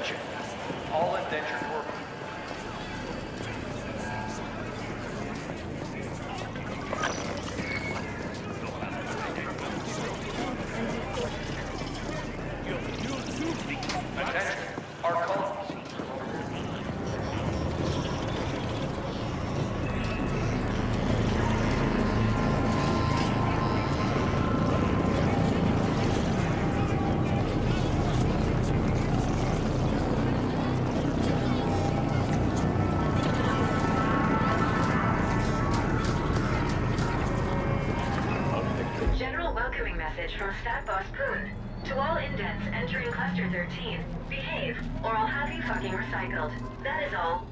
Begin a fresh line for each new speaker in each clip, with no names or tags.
Attention, all indentured workers. Attention, our call.
General welcoming message from Stat Boss Poon. To all indents entering Cluster 13, behave, or I'll have you fucking recycled. That is all.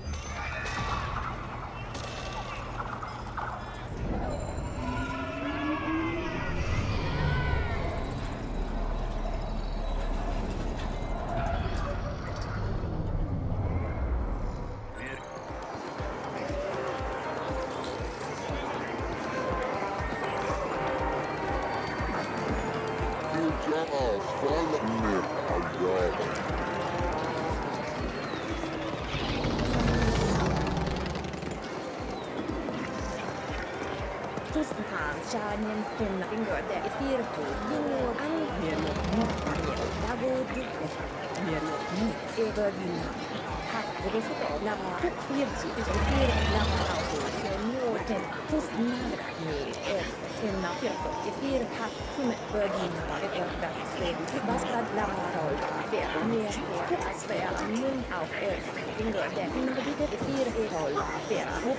Shanen tunna ingående i fyrtåg. Jo, anledning dagod. Övervinna. Hackade för lava. Fyrtåg som fyra lava och nåten hos nära med enna fyrtåg i fyra hackade övervinna det över sted. Bastad lava och det med att spela mun av ingående. När det är fyra håll det och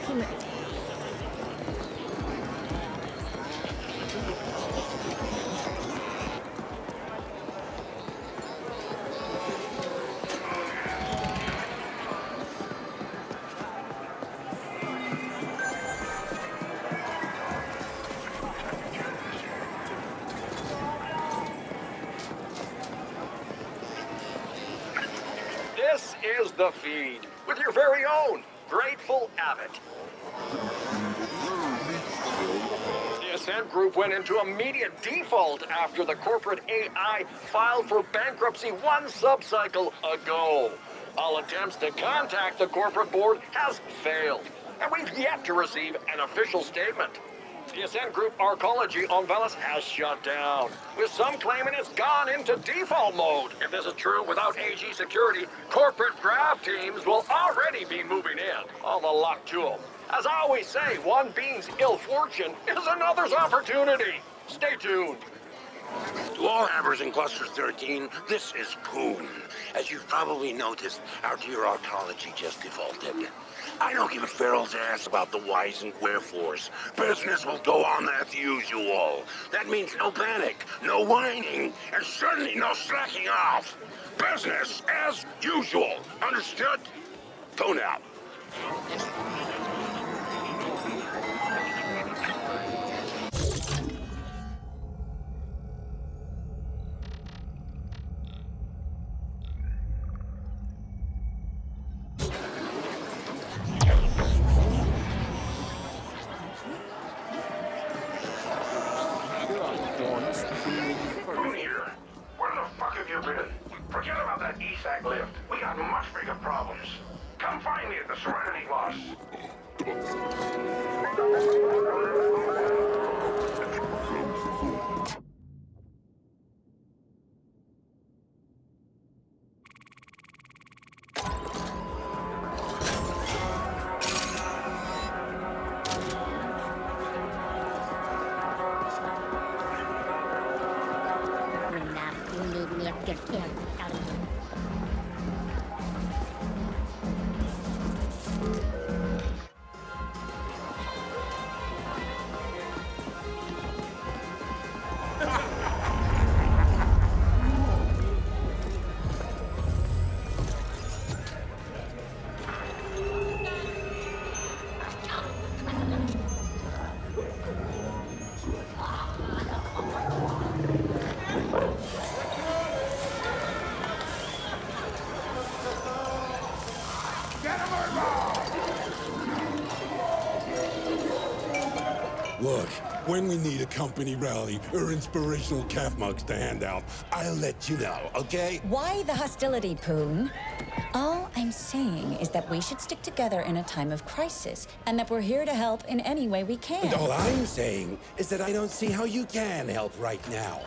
This is the feed with your very own Grateful Abbott. The Ascent Group went into immediate default after the corporate AI filed for bankruptcy one subcycle ago. All attempts to contact the corporate board has failed, and we've yet to receive an official statement. The Ascent Group Arcology on Velis has shut down, with some claiming it's gone into default mode. If this is true, without AG security, corporate grab teams will already be moving in. All the luck to them. As I always say, one being's ill fortune is another's opportunity. Stay tuned.
To all hammers in Cluster 13, this is Poon. As you've probably noticed, our dear Arcology just defaulted. I don't give a feral's ass about the whys and wherefores. Business will go on as usual. That means no panic, no whining, and certainly no slacking off. Business as usual. Understood? Tone out.
Forget about that ESAC lift. We got much bigger problems. Come find me at the Serenity Boss.
Look, when we need a company rally or inspirational calf mugs to hand out, I'll let you know, okay?
Why the hostility, Poon? All I'm saying is that we should stick together in a time of crisis, and that we're here to help in any way we can.
And all I'm saying is that I don't see how you can help right now.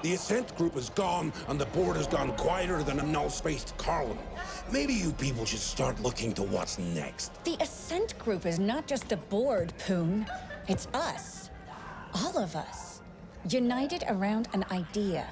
The Ascent group is gone, and the board has gone quieter than a null-spaced column. Maybe you people should start looking to what's next.
The Ascent group is not just the board, Poon. It's us. All of us. United around an idea.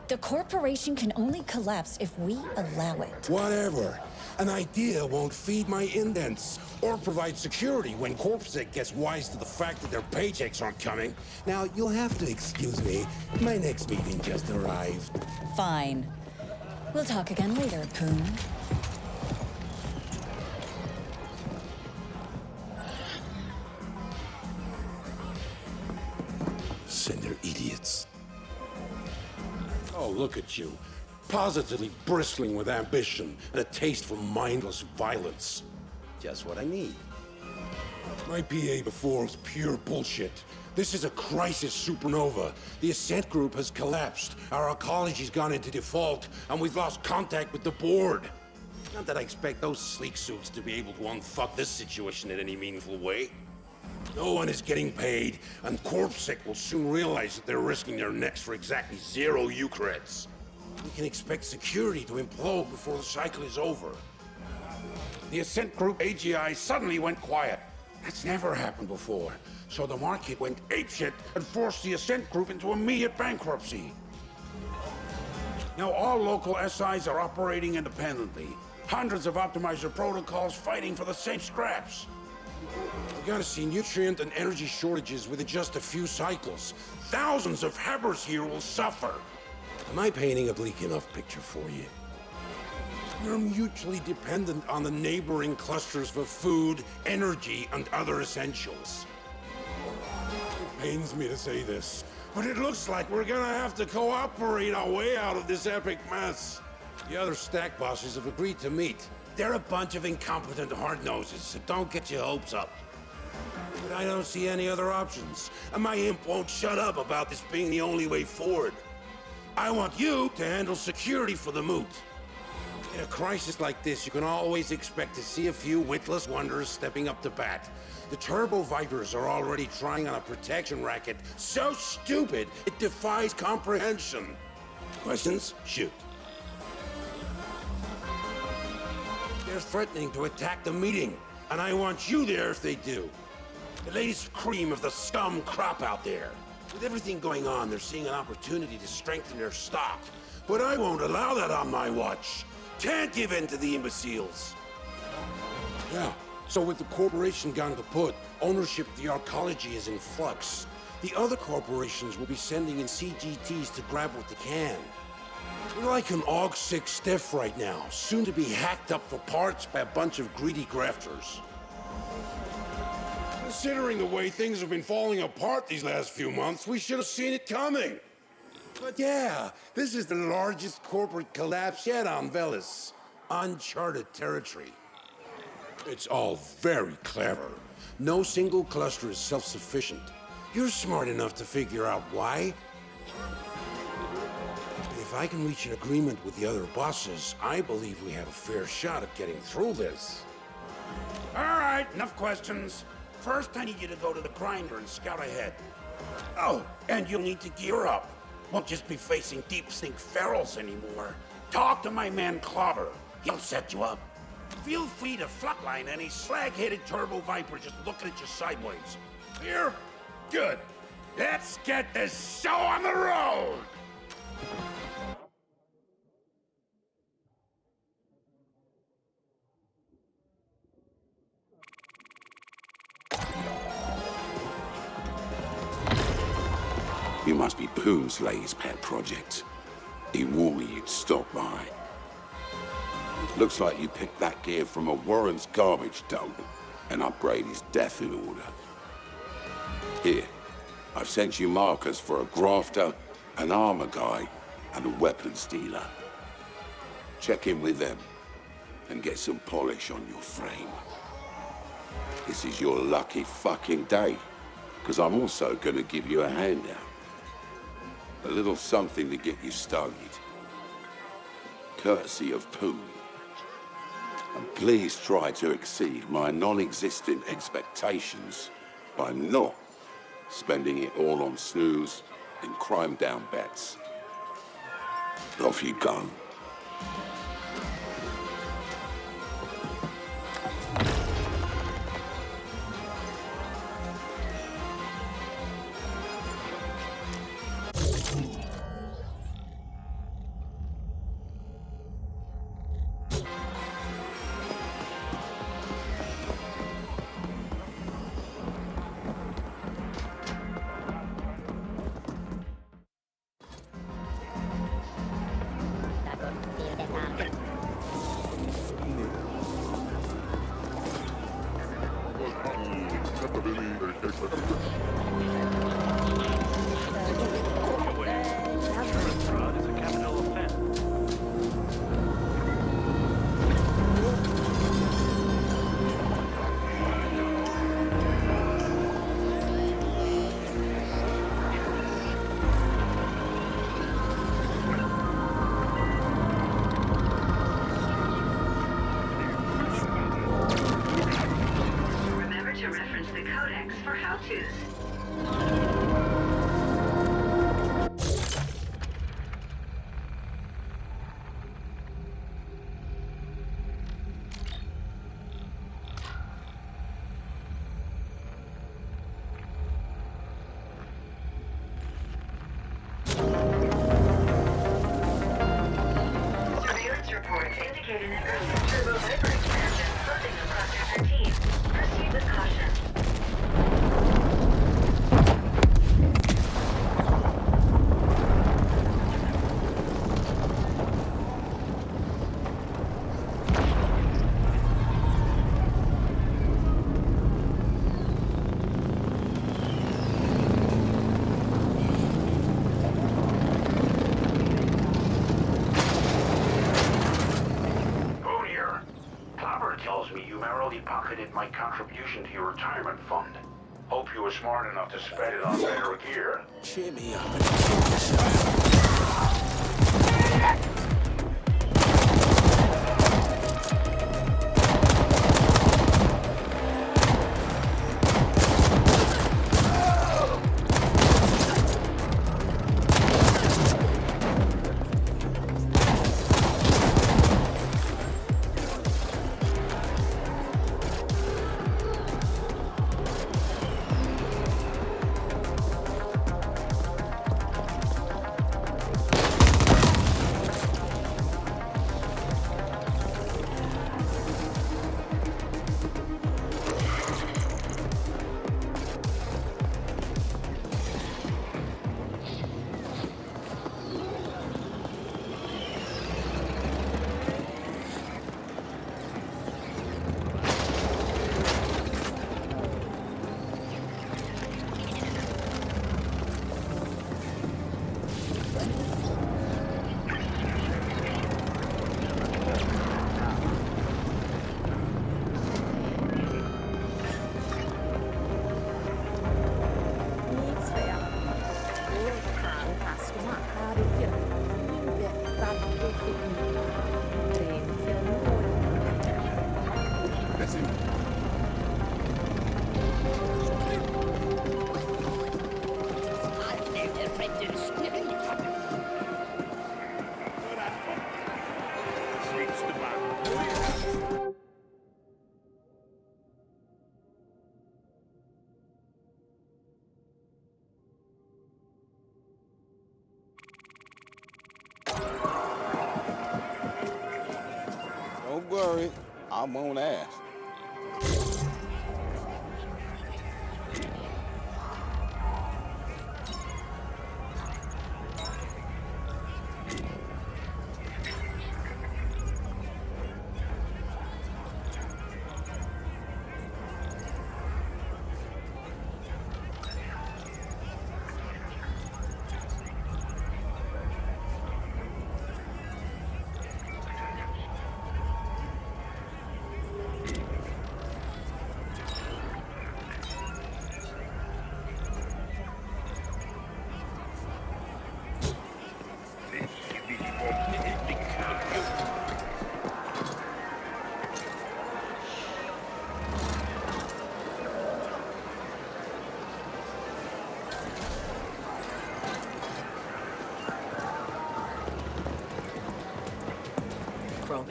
The corporation can only collapse if we allow it.
Whatever. An idea won't feed my indents or provide security when CorpSec gets wise to the fact that their paychecks aren't coming. Now, you'll have to excuse me. My next meeting just arrived.
Fine. We'll talk again later, Poon.
Cinder idiots. Oh, look at you. Positively bristling with ambition and a taste for mindless violence. Just what I need. My PA before was pure bullshit. This is a crisis supernova. The Ascent group has collapsed. Our ecology's gone into default, and we've lost contact with the board. Not that I expect those sleek suits to be able to unfuck this situation in any meaningful way. No one is getting paid, and CorpSec will soon realize that they're risking their necks for exactly 0 Eucreds. We can expect security to implode before the cycle is over. The Ascent Group AGI suddenly went quiet. That's never happened before. So the market went apeshit and forced the Ascent Group into immediate bankruptcy. Now all local SIs are operating independently. Hundreds of optimizer protocols fighting for the same scraps. We're gonna see nutrient and energy shortages within just a few cycles. Thousands of Hebbers here will suffer. Am I painting a bleak enough picture for you? We're mutually dependent on the neighboring clusters for food, energy, and other essentials. It pains me to say this, but it looks like we're gonna have to cooperate our way out of this epic mess. The other stack bosses have agreed to meet. They're a bunch of incompetent hard-noses, so don't get your hopes up. But I don't see any other options, and my imp won't shut up about this being the only way forward. I want you to handle security for the moot. In a crisis like this, you can always expect to see a few witless wonders stepping up to bat. The Turbo Vipers are already trying on a protection racket so stupid it defies comprehension. Questions? Shoot. They're threatening to attack the meeting, and I want you there if they do. The latest cream of the scum crop out there. With everything going on, they're seeing an opportunity to strengthen their stock. But I won't allow that on my watch. Can't give in to the imbeciles. Yeah, so with the corporation gone kaput, ownership of the arcology is in flux. The other corporations will be sending in CGTs to grab what they can. We're like an AUG-6 stiff right now, soon to be hacked up for parts by a bunch of greedy grafters. Considering the way things have been falling apart these last few months, we should have seen it coming. But yeah, this is the largest corporate collapse yet on Velis. Uncharted territory. It's all very clever. No single cluster is self-sufficient. You're smart enough to figure out why. If I can reach an agreement with the other bosses, I believe we have a fair shot at getting through this. All right, enough questions. First, I need you to go to the grinder and scout ahead. Oh, and you'll need to gear up. Won't just be facing deep sink ferals anymore. Talk to my man Clobber. He'll set you up. Feel free to flatline any slag-headed Turbo Viper just looking at you sideways. Clear? Good. Let's get this show on the road!
You must be Poon's latest pet project. He warned me you'd stop by. Looks like you picked that gear from a Warren's garbage dump. An upgrade is death in order. Here, I've sent you markers for a grafter, an armor guy, and a weapons dealer. Check in with them and get some polish on your frame. This is your lucky fucking day. because I'm also going to give you a handout. A little something to get you started. Courtesy of Poon. And please try to exceed my non-existent expectations by not spending it all on snooze and crime-down bets. Off you go.
Fraud is a capital offense.
Remember to reference the codex for how-tos. Surveillance reports indicate an aggressive turbo viper expansion closing on Cluster 13. Proceed with caution.
Boone here. Clobber tells me you merrily pocketed my contribution to your retirement fund. Hope you were smart enough to spend it on better gear.
Cheer me up and kill yourself.
Don't worry, I won't ask.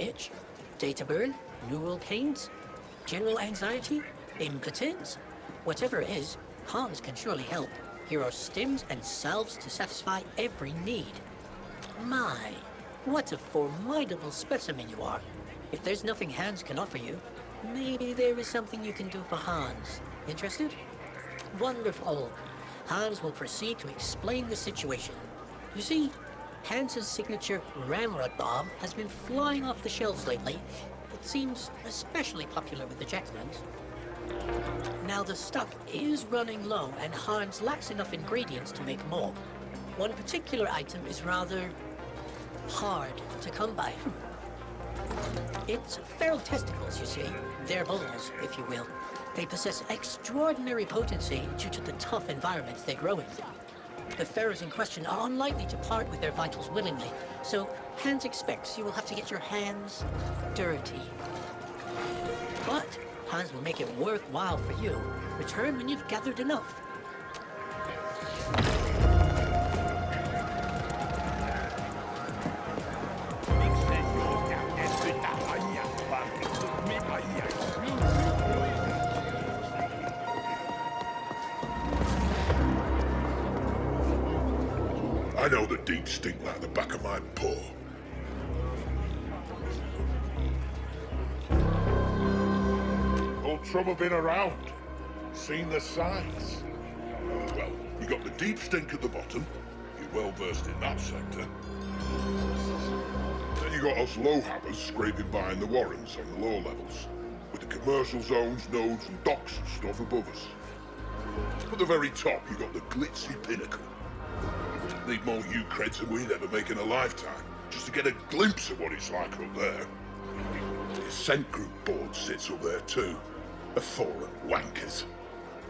itch, data burn, neural pains, general anxiety, impotence. Whatever it is, Hans can surely help. Here are stims and salves to satisfy every need. My, what a formidable specimen you are. If there's nothing Hans can offer you, maybe there is something you can do for Hans. Interested? Wonderful. Hans will proceed to explain the situation. You see, Hans's signature ramrod bomb has been flying off the shelves lately. It seems especially popular with the Jacksmans. Now the stock is running low and Hans lacks enough ingredients to make more. One particular item is rather hard to come by. It's feral testicles, you see. They're balls, if you will. They possess extraordinary potency due to the tough environments they grow in. The pharaohs in question are unlikely to part with their vitals willingly, so Hans expects you will have to get your hands dirty. But Hans will make it worthwhile for you. Return when you've gathered enough.
I know the deep stink like the back of my paw. Old trouble been around? Seen the signs? Well, you got the deep stink at the bottom. You're well versed in that sector. Then you got us low-habbers scraping behind the warrens on the lower levels, with the commercial zones, nodes and docks and stuff above us. At the very top, you got the glitzy pinnacle. Need more U-creds than we'd ever make in a lifetime, just to get a glimpse of what it's like up there. The Ascent group board sits up there too. A foreign wankers.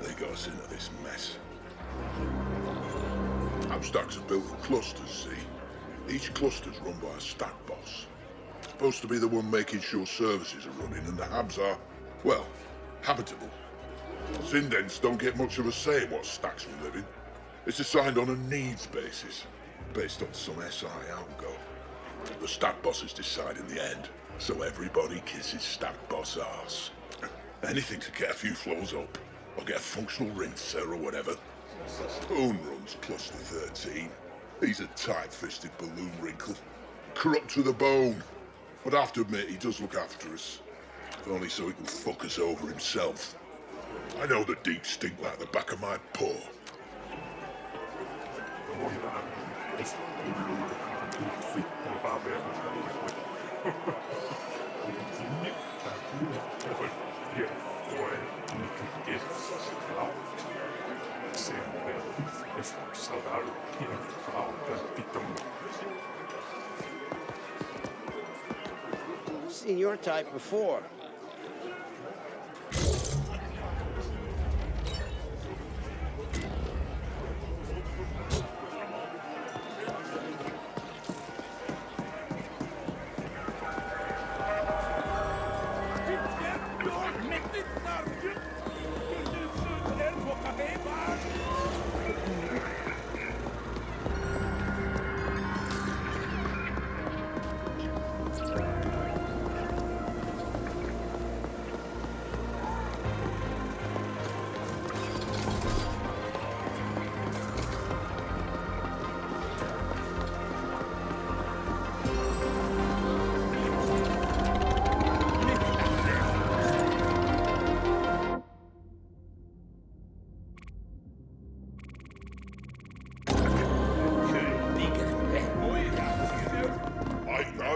They got us into this mess. Abstacks are built in clusters, see? Each cluster's run by a stack boss. Supposed to be the one making sure services are running, and the habs are, well, habitable. Zindents don't get much of a say in what stacks we live in. It's assigned on a needs basis, based on some SI algo. The stack bosses decide in the end, so everybody kisses stack boss arse. Anything to get a few floors up, or get a functional rinser or whatever. Boone runs Cluster 13. He's a tight-fisted balloon wrinkle, corrupt to the bone. But I have to admit, he does look after us. If only so he can fuck us over himself. I know the deep stink like the back of my paw.
Seen your type before.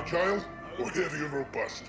Agile or heavy and robust?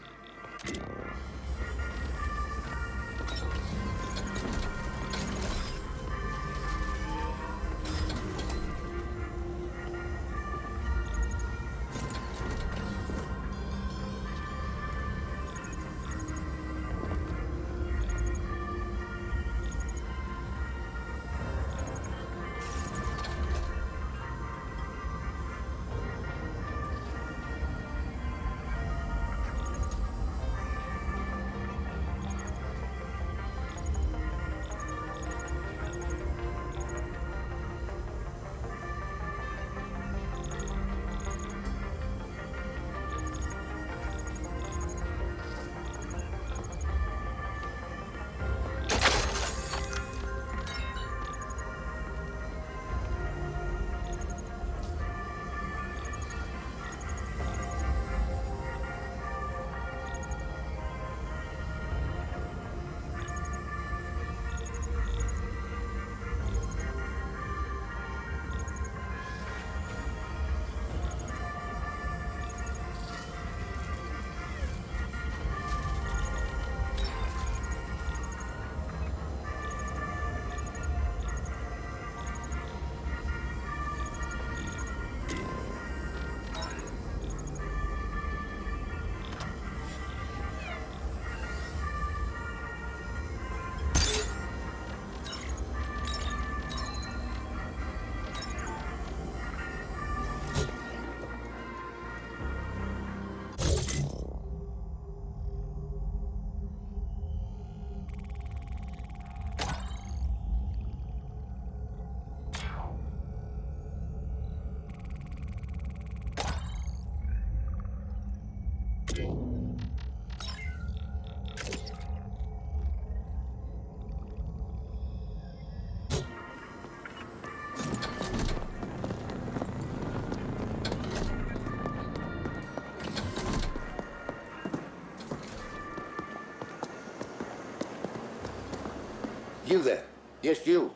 You there. Yes, you.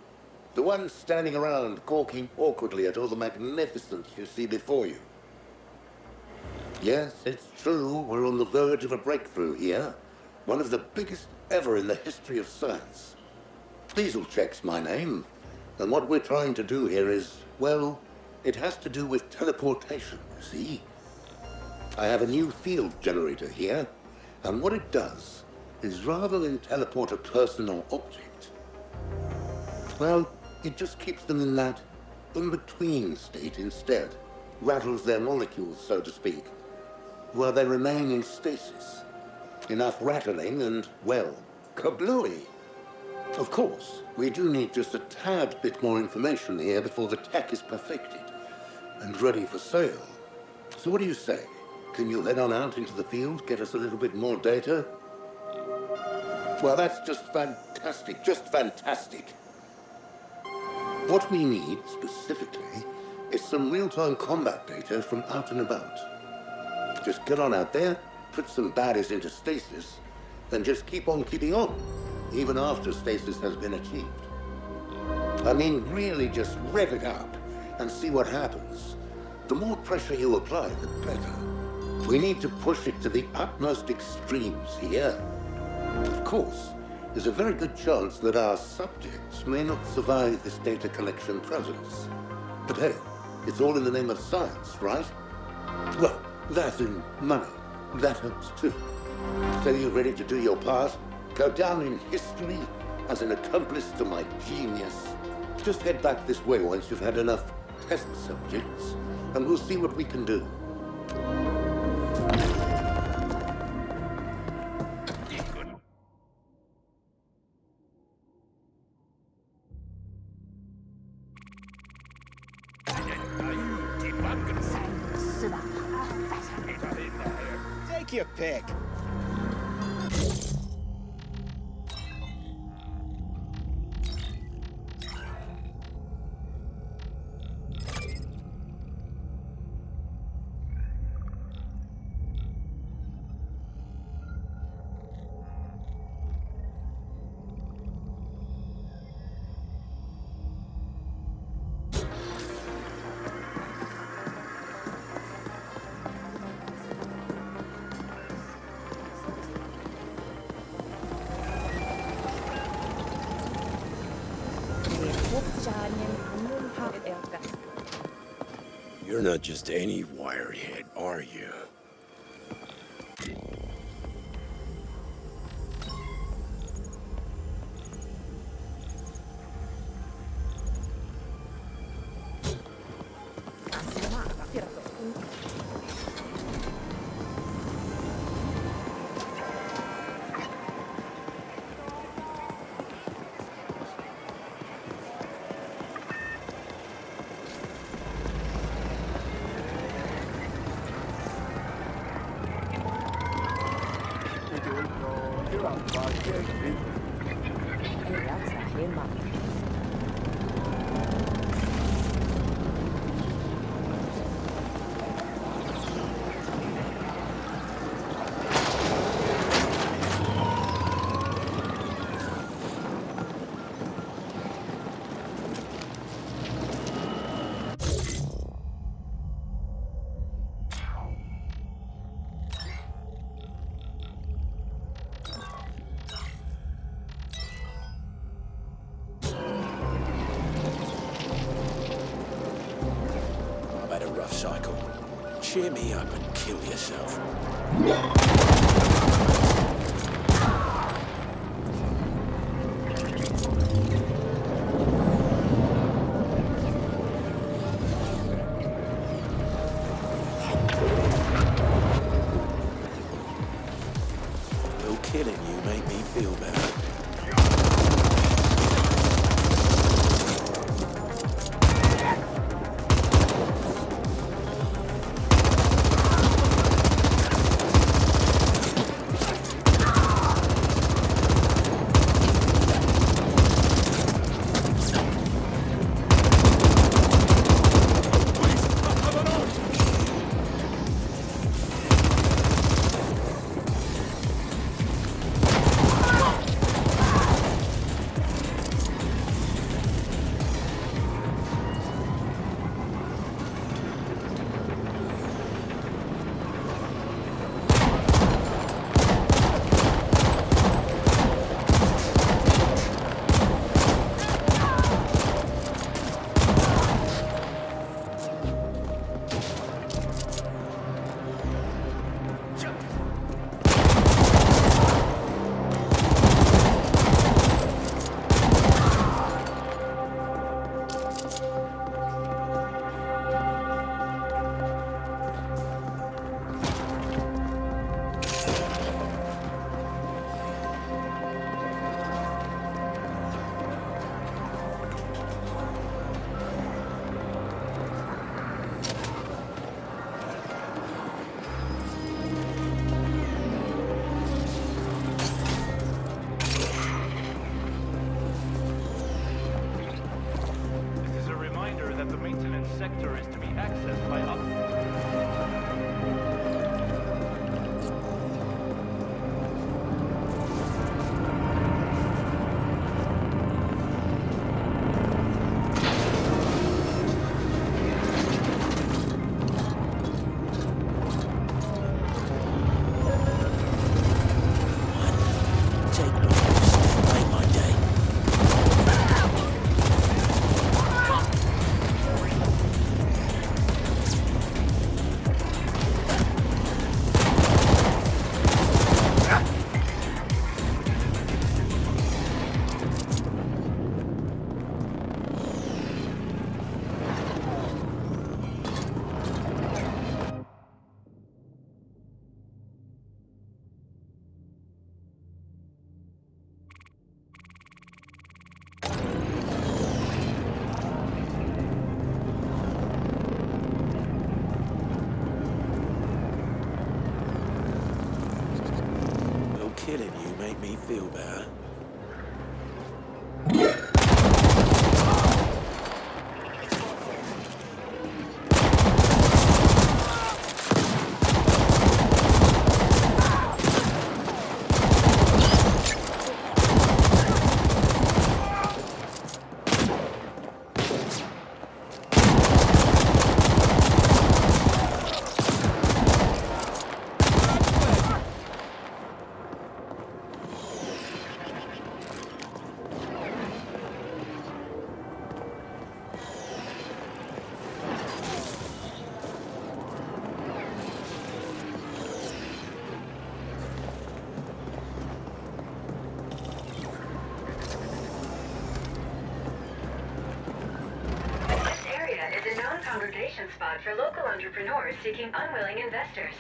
The one standing around, gawking awkwardly at all the magnificence you see before you. Yes, it's true, we're on the verge of a breakthrough here. One of the biggest ever in the history of science. Dieselcheck's my name. And what we're trying to do here is, well, it has to do with teleportation, you see. I have a new field generator here, and what it does is rather than teleport a person or object, well, it just keeps them in that in-between state instead. Rattles their molecules, so to speak, while they remain in stasis. Enough rattling and, well, kablooey. Of course, we do need just a tad bit more information here before the tech is perfected and ready for sale. So what do you say? Can you head on out into the field, get us a little bit more data? Well, that's just fantastic. What we need, specifically, is some real-time combat data from out and about. Just get on out there, put some baddies into stasis, then just keep on keeping on, even after stasis has been achieved. I mean, really just rev it up and see what happens. The more pressure you apply, the better. We need to push it to the utmost extremes here. Of course, there's a very good chance that our subjects may not survive this data collection process. But hey, it's all in the name of science, right? Well, that and money, that helps too. So you ready to do your part? Go down in history as an accomplice to my genius? Just head back this way once you've had enough test subjects, and we'll see what we can do.
Take your pick.
You're not just any wirehead, are you? Cycle. Cheer me up and kill yourself. Will killing you make me feel better?
killing you make me feel better.
This area is a known congregation spot for local entrepreneurs seeking unwilling investors.